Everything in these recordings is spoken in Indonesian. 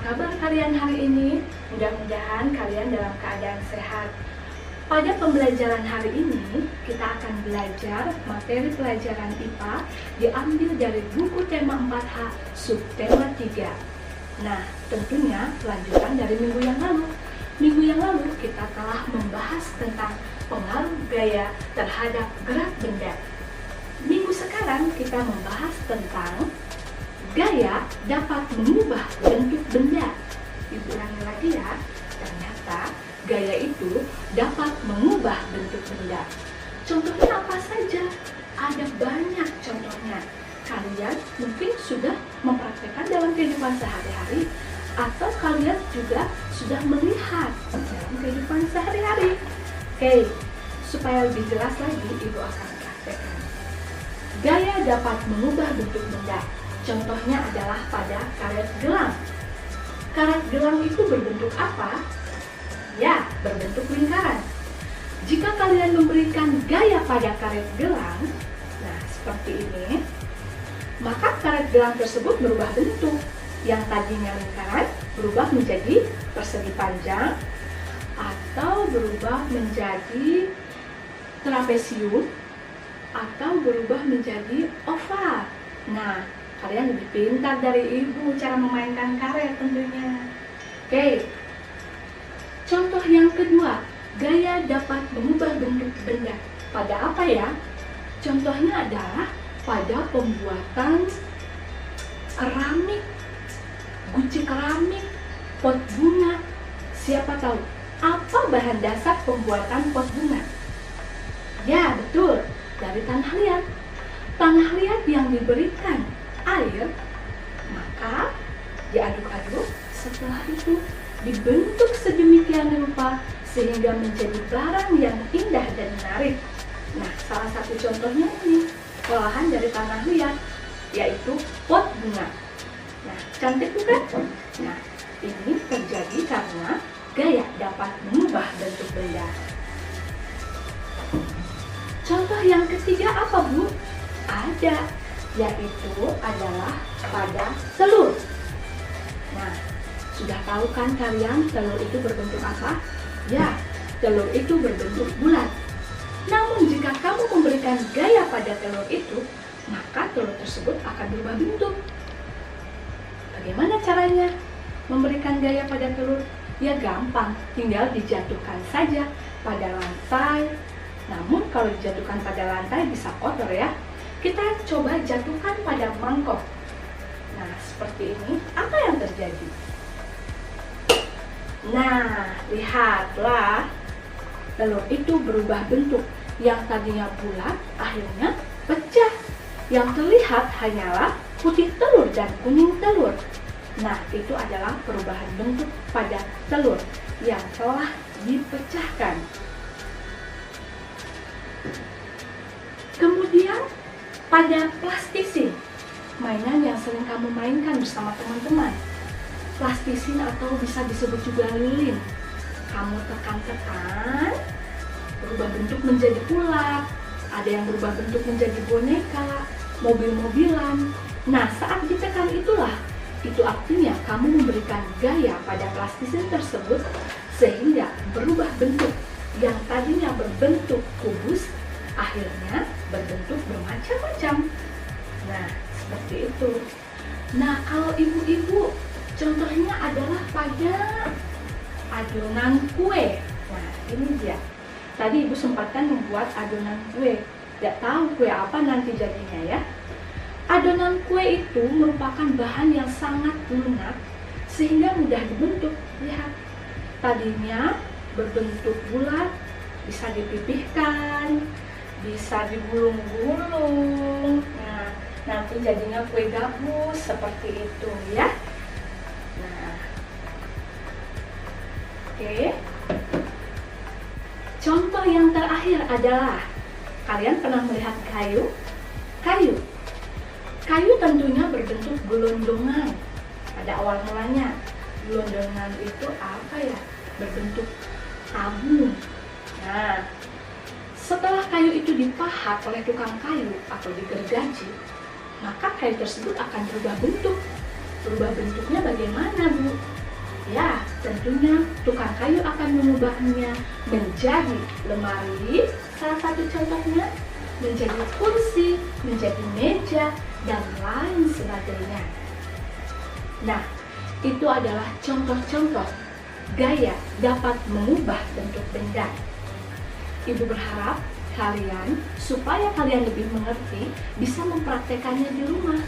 kabar kalian hari ini? Mudah-mudahan kalian dalam keadaan sehat. Pada pembelajaran hari ini, kita akan belajar materi pelajaran IPA diambil dari buku tema 4H, subtema 3. Nah, tentunya lanjutan dari minggu yang lalu. Minggu yang lalu kita telah membahas tentang pengaruh gaya terhadap gerak benda. Minggu sekarang kita membahas tentang gaya dapat mengubah bentuk benda. Diulangi lagi ya, ternyata gaya itu dapat mengubah bentuk benda. Contohnya apa saja? Ada banyak contohnya. Kalian mungkin sudah mempraktekkan dalam kehidupan sehari-hari, atau kalian juga sudah melihat dalam kehidupan sehari-hari. Oke, supaya lebih jelas lagi, Ibu akan praktekkan. Gaya dapat mengubah bentuk benda. Contohnya adalah pada karet gelang. Karet gelang itu berbentuk apa? Ya, berbentuk lingkaran. Jika kalian memberikan gaya pada karet gelang, nah seperti ini, maka karet gelang tersebut berubah bentuk. Yang tadinya lingkaran berubah menjadi persegi panjang, atau berubah menjadi trapesium, atau berubah menjadi oval. Nah, kalian lebih pintar dari ibu cara memainkan karet tentunya. Oke, contoh yang kedua, gaya dapat mengubah bentuk benda. Pada apa ya? Contohnya adalah pada pembuatan keramik, guci keramik, pot bunga. Siapa tahu apa bahan dasar pembuatan pot bunga? Ya, betul, dari tanah liat. Tanah liat yang diberikan air, maka diaduk-aduk, setelah itu dibentuk sedemikian rupa sehingga menjadi barang yang indah dan menarik. Nah, salah satu contohnya ini olahan dari tanah liat, yaitu pot bunga. Nah, cantik bukan? Nah, ini terjadi karena gaya dapat mengubah bentuk benda. Contoh yang ketiga apa, Bu? Ada, yaitu adalah pada telur. Nah, sudah tahu kan kalian telur itu berbentuk apa? Ya, telur itu berbentuk bulat. Namun jika kamu memberikan gaya pada telur itu, maka telur tersebut akan berubah bentuk. Bagaimana caranya memberikan gaya pada telur? Ya gampang, tinggal dijatuhkan saja pada lantai. Namun kalau dijatuhkan pada lantai bisa kotor ya. Kita coba jatuhkan pada mangkok. Nah, seperti ini. Apa yang terjadi? Nah, lihatlah. Telur itu berubah bentuk. Yang tadinya bulat, akhirnya pecah. Yang terlihat hanyalah putih telur dan kuning telur. Nah, itu adalah perubahan bentuk pada telur yang telah dipecahkan. Kemudian pada plastisin, mainan yang sering kamu mainkan bersama teman-teman. Plastisin atau bisa disebut juga lilin. Kamu tekan-tekan, berubah bentuk menjadi ular. Ada yang berubah bentuk menjadi boneka, mobil-mobilan. Nah, saat ditekan itulah, itu artinya kamu memberikan gaya pada plastisin tersebut sehingga berubah bentuk. Yang tadinya berbentuk kubus, akhirnya berbentuk bermacam-macam. Nah, seperti itu. Nah, kalau ibu-ibu, contohnya adalah pada adonan kue. Nah, ini dia. Tadi ibu sempatkan membuat adonan kue. Tidak tahu kue apa nanti jadinya ya. Adonan kue itu merupakan bahan yang sangat lunak sehingga mudah dibentuk. Lihat, tadinya berbentuk bulat, bisa dipipihkan, bisa digulung-gulung. Nah, nanti jadinya kue gabus seperti itu ya. Nah, oke. Contoh yang terakhir adalah, kalian pernah melihat kayu? Kayu tentunya berbentuk gelondongan. Pada awal mulanya, gelondongan itu apa ya? Berbentuk tabung. Nah, setelah kayu itu dipahat oleh tukang kayu atau digergaji, maka kayu tersebut akan berubah bentuk. Berubah bentuknya bagaimana, Bu? tentunya tukang kayu akan mengubahnya menjadi lemari, salah satu contohnya, menjadi kursi, menjadi meja, dan lain sebagainya. Nah, itu adalah contoh-contoh gaya dapat mengubah bentuk benda. Ibu berharap kalian, supaya kalian lebih mengerti, bisa mempraktekannya di rumah.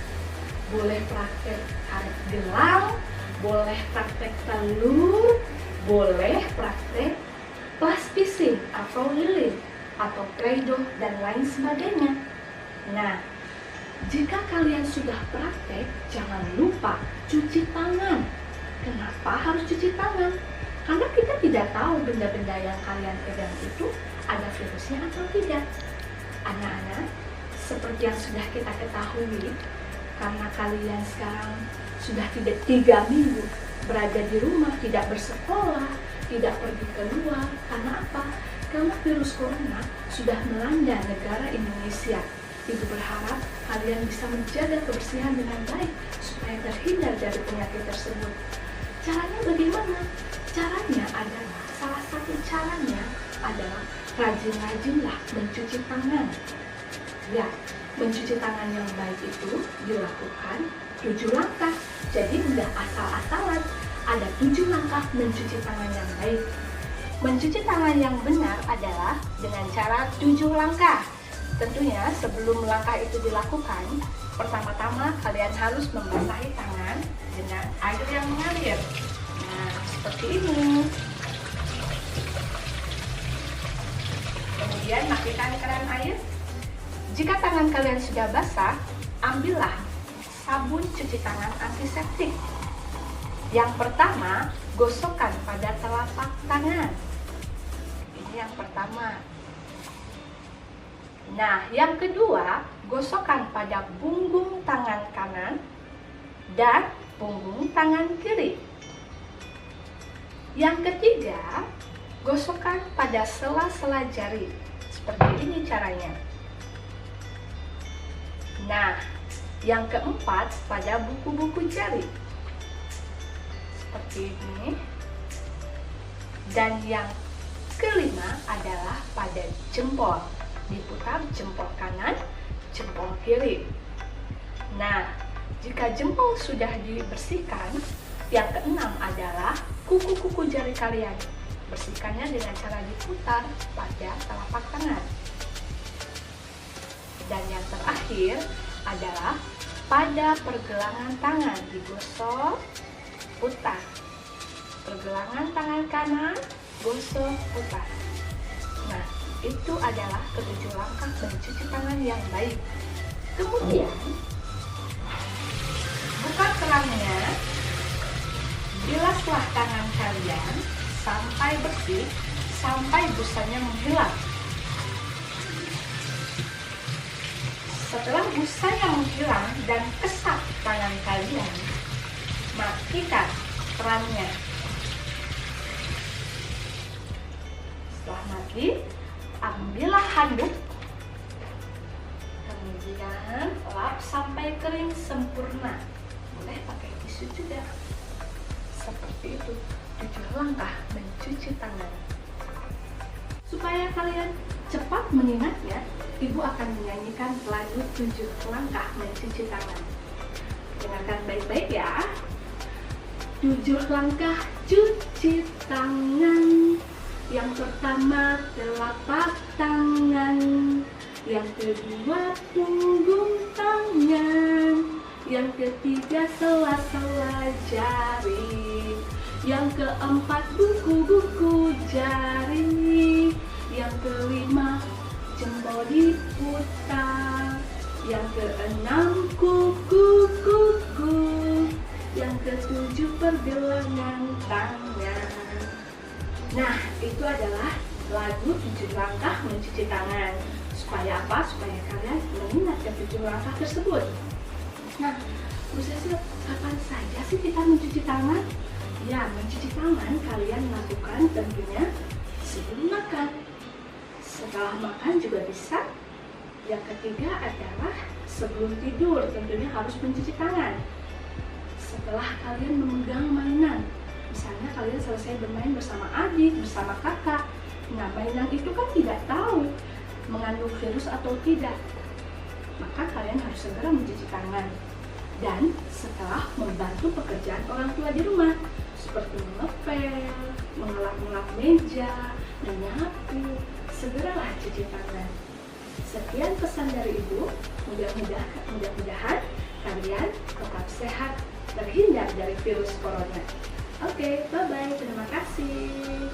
Boleh praktek karet gelang, boleh praktek telur, boleh praktek plastising atau lilin, atau play-doh, dan lain sebagainya. Nah, jika kalian sudah praktek, jangan lupa cuci tangan. Kenapa harus cuci tangan? Karena kita tidak tahu benda-benda yang kalian pegang itu ada virusnya atau tidak. Anak-anak, seperti yang sudah kita ketahui, karena kalian sekarang sudah tidak 3 minggu berada di rumah, tidak bersekolah, tidak pergi keluar. Karena apa? Karena virus corona sudah melanda negara Indonesia. Ibu berharap kalian bisa menjaga kebersihan dengan baik supaya terhindar dari penyakit tersebut. Caranya bagaimana? Caranya adalah, salah satu caranya adalah rajin-rajinlah mencuci tangan. Ya, mencuci tangan yang baik itu dilakukan 7 langkah. Jadi tidak asal-asalan, ada 7 langkah mencuci tangan yang baik. Mencuci tangan yang benar adalah dengan cara 7 langkah. Tentunya sebelum langkah itu dilakukan, pertama-tama kalian harus membasahi tangan dengan air yang mengalir. Nah, seperti ini. Kemudian matikan keran air. Jika tangan kalian sudah basah, ambillah sabun cuci tangan antiseptik. Yang pertama, gosokkan pada telapak tangan. Ini yang pertama. Nah, yang kedua, gosokkan pada punggung tangan kanan dan punggung tangan kiri. Yang ketiga, gosokkan pada sela-sela jari. Seperti ini caranya. Nah, yang keempat, pada buku-buku jari. Seperti ini. Dan yang kelima adalah pada jempol. Diputar jempol kanan, jempol kiri. Nah, jika jempol sudah dibersihkan, yang keenam adalah kuku-kuku jari kalian. Bersihkannya dengan cara diputar pada telapak tangan. Dan yang terakhir adalah pada pergelangan tangan, digosok, putar. Pergelangan tangan kanan, gosok, putar. Nah, itu adalah ke-7 langkah mencuci tangan yang baik. Kemudian, buka kerannya, bilaslah tangan kalian sampai bersih, sampai busanya menghilang. Setelah busanya menghilang dan kesat tangan kalian, matikan kerannya. Setelah mati, ambillah handuk, kemudian lap sampai kering sempurna. Boleh pakai tisu juga. Seperti itu, 7 langkah mencuci tangan. Supaya kalian cepat mengingatnya, Ibu akan menyanyikan lagu 7 langkah mencuci tangan. Dengarkan baik-baik ya. 7 langkah cuci tangan. Yang pertama telapak tangan, yang kedua punggung tangan, yang ketiga sela-sela jari, yang keempat buku-buku jari, yang kelima jempol diputar, yang keenam kuku-kuku, yang ketujuh pergelangan tangan. Nah, itu adalah lagu 7 langkah mencuci tangan. Supaya apa? Supaya kalian mengingat ke 7 langkah tersebut. Nah, proses kapan saja sih kita mencuci tangan? Ya, mencuci tangan kalian lakukan tentunya sebelum makan. Setelah makan juga bisa. Yang ketiga adalah sebelum tidur, tentunya harus mencuci tangan. Setelah kalian memegang mainan, Misalnya kalian selesai bermain bersama adik, bersama kakak. Nah, mainan itu kan tidak tahu mengandung virus atau tidak. Maka kalian harus segera mencuci tangan. Dan setelah membantu pekerjaan orang tua di rumah, seperti mengepel, mengelap-ngelap meja, menyapu, segeralah cuci tangan. Sekian pesan dari Ibu, mudah-mudahan kalian tetap sehat, terhindar dari virus corona. Oke, bye-bye, terima kasih.